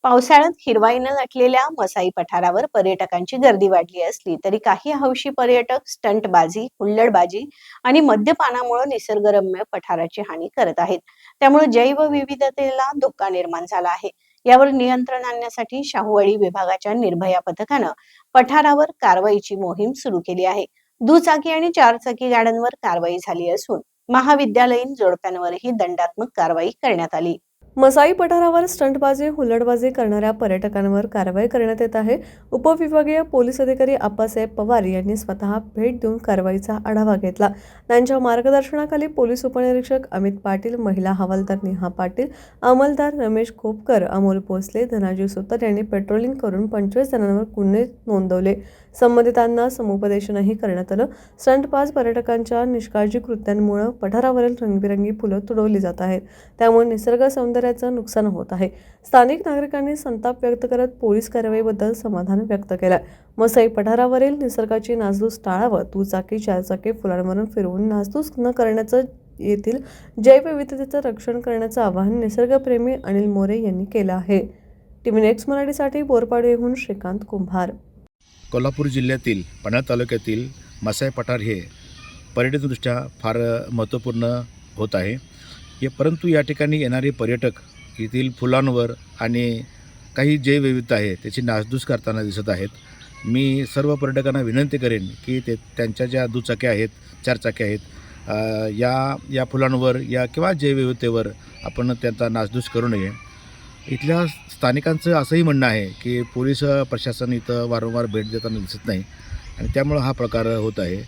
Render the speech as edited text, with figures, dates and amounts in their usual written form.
पावसाळ्यात हिरवाईनं नटलेल्या मसाई पठारावर पर्यटकांची गर्दी वाढली असली तरी काही हौशी पर्यटक स्टंटबाजी, हुल्लडबाजी आणि मद्यपानामुळे निसर्गरम्य पठाराची हानी करत आहेत. त्यामुळे जैवविविधतेला धोका निर्माण झाला आहे. यावर नियंत्रण आणण्यासाठी शाहूवाडी विभागाच्या निर्भया पथकानं पठारावर कारवाईची मोहीम सुरू केली आहे. दुचाकी आणि चारचाकी गाड्यांवर कारवाई झाली असून महाविद्यालयीन जोडप्यांवरही दंडात्मक कारवाई करण्यात आली. मसाई पठारावर स्टंटबाजी, हुल्लडबाजी करणाऱ्या पर्यटकांवर कारवाई करण्यात येत आहे. उपविभागीय पोलीस अधिकारी आप्पासाहेब पवार यांनी स्वतः भेट देऊन कारवाईचा आढावा घेतला. त्यांच्या मार्गदर्शनाखाली पोलीस उपनिरीक्षक अमित पाटील, महिला हवालदार नेहा पाटील, अंमलदार रमेश खोपकर, अमोल भोसले, धनाजी सुतार यांनी पेट्रोलिंग करून 25 जणांवर गुन्हे नोंदवले. संबंधितांना समुपदेशनही करण्यात आलं. स्टंटबाज पर्यटकांच्या निष्काळजी कृत्यांमुळे पठारावरील रंगबिरंगी फुलं तुडवली जात आहेत. त्यामुळे निसर्ग सौंदर्याचं नुकसान होत आहे. स्थानिक नागरिकांनी संताप व्यक्त करत पोलीस कारवाईबद्दल समाधान व्यक्त केलं. मसाई पठारावरील निसर्गाची नासधूस टाळावं, दुचाकी, चारचाकी फुलांवरून फिरवून नासधूस न करण्याचं, येथील जैवविविधतेचं रक्षण करण्याचं आवाहन निसर्गप्रेमी अनिल मोरे यांनी केलं आहे. टीव्ही नेक्स्ट मराठीसाठी बोरपाडे येथून श्रीकांत कुंभार. कोल्हापूर जिल्ह्यातील पन्हाळ तालुक्यातील मसाई पठार हे पर्यटनदृष्ट्या फार महत्त्वपूर्ण होत आहे. परंतु या ठिकाणी येणारे पर्यटक येथील फुलांवर आणि काही जैवविविधता आहे त्याची नासधूस करताना दिसत आहेत. मी सर्व पर्यटकांना विनंती करेन की त्यांच्या ज्या दुचाक्या आहेत, चारचाक्या आहेत, या फुलांवर किंवा जैवविविधतेवर आपण त्यांचा नासधूस करू नये. इथल्या स्थानिकांचं असंही म्हणणं आहे की पोलीस प्रशासन इथं वारंवार भेट देताना दिसत नाही आणि त्यामुळं हा प्रकार होत आहे.